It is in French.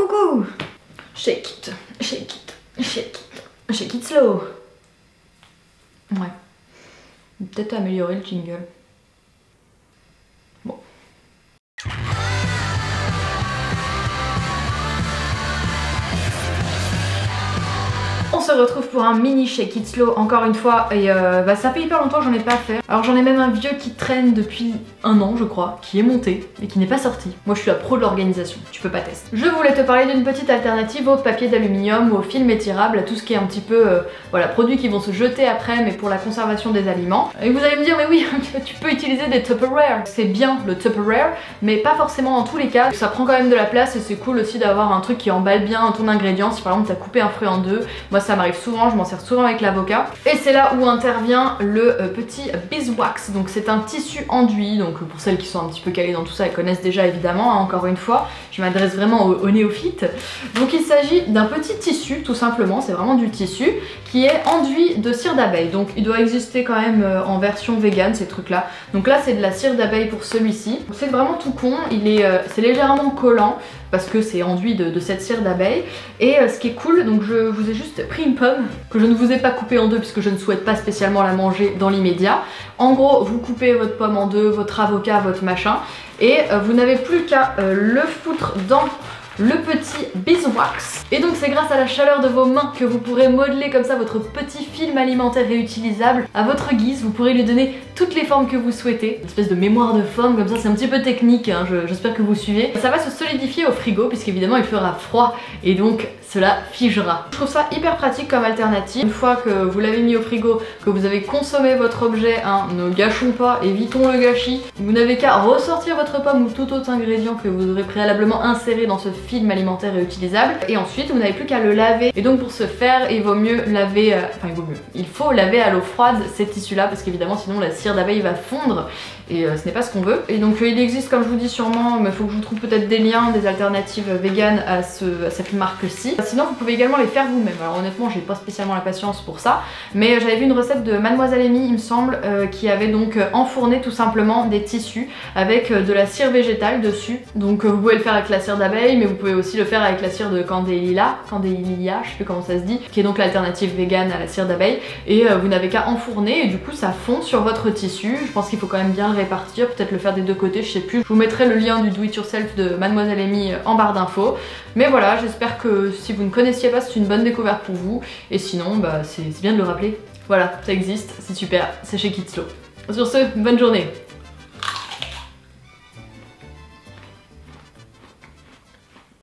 Coucou. Shake it, shake it, shake it, shake it slow. Ouais. Peut-être améliorer le jingle. Bon. On se retrouve pour un mini Shake It Slow encore une fois et ça fait hyper longtemps que j'en ai pas fait. Alors j'en ai même un vieux qui traîne depuis un an je crois, qui est monté et qui n'est pas sorti. Moi je suis la pro de l'organisation, tu peux pas tester. Je voulais te parler d'une petite alternative au papier d'aluminium ou au film étirable, à tout ce qui est un petit peu voilà, produits qui vont se jeter après mais pour la conservation des aliments. Et vous allez me dire mais oui tu peux utiliser des Tupperware. C'est bien le Tupperware mais pas forcément dans tous les cas. Ça prend quand même de la place et c'est cool aussi d'avoir un truc qui emballe bien ton ingrédient. Si par exemple t'as coupé un fruit en deux, moi ça m'arrive souvent, je m'en sers souvent avec l'avocat. Et c'est là où intervient le petit beeswax. Donc c'est un tissu enduit, donc pour celles qui sont un petit peu calées dans tout ça, elles connaissent déjà évidemment, hein, encore une fois, je m'adresse vraiment aux néophytes. Donc il s'agit d'un petit tissu tout simplement, c'est vraiment du tissu qui est enduit de cire d'abeille. Donc il doit exister quand même en version vegan ces trucs là. Donc là c'est de la cire d'abeille pour celui-ci. C'est vraiment tout con, c'est légèrement collant parce que c'est enduit de cette cire d'abeille. Et ce qui est cool, donc je vous ai juste pris une pomme que je ne vous ai pas coupée en deux puisque je ne souhaite pas spécialement la manger dans l'immédiat. En gros, vous coupez votre pomme en deux, votre avocat, votre machin, et vous n'avez plus qu'à le foutre dans le petit beeswax. Et donc c'est grâce à la chaleur de vos mains que vous pourrez modeler comme ça votre petit film alimentaire réutilisable à votre guise. Vous pourrez lui donner toutes les formes que vous souhaitez. Une espèce de mémoire de forme comme ça, c'est un petit peu technique, hein, j'espère que vous suivez. Ça va se solidifier au frigo puisqu'évidemment il fera froid et donc cela figera. Je trouve ça hyper pratique comme alternative. Une fois que vous l'avez mis au frigo, que vous avez consommé votre objet, hein, ne gâchons pas, évitons le gâchis. Vous n'avez qu'à ressortir votre pomme ou tout autre ingrédient que vous aurez préalablement inséré dans ce film alimentaire réutilisable. Et ensuite, vous n'avez plus qu'à le laver. Et donc pour ce faire, il vaut mieux laver, il faut laver à l'eau froide ces tissus-là parce qu'évidemment sinon la cire d'abeille va fondre et ce n'est pas ce qu'on veut. Et donc il existe, comme je vous dis sûrement, mais il faut que je vous trouve peut-être des liens, des alternatives véganes à cette marque-ci. Sinon vous pouvez également les faire vous-même. Alors honnêtement j'ai pas spécialement la patience pour ça, mais j'avais vu une recette de Mademoiselle Amy il me semble, qui avait donc enfourné tout simplement des tissus avec de la cire végétale dessus. Donc vous pouvez le faire avec la cire d'abeille, mais vous pouvez aussi le faire avec la cire de Candélia, je sais plus comment ça se dit, qui est donc l'alternative végane à la cire d'abeille. Et vous n'avez qu'à enfourner et du coup ça fond sur votre tissu. Je pense qu'il faut quand même bien le répartir, peut-être le faire des deux côtés, je sais plus. Je vous mettrai le lien du do it yourself de Mademoiselle Amy en barre d'infos. Mais voilà, j'espère que si vous ne connaissiez pas, c'est une bonne découverte pour vous. Et sinon, bah, c'est bien de le rappeler. Voilà, ça existe, c'est super, c'est chez Shake It Slow. Sur ce, bonne journée.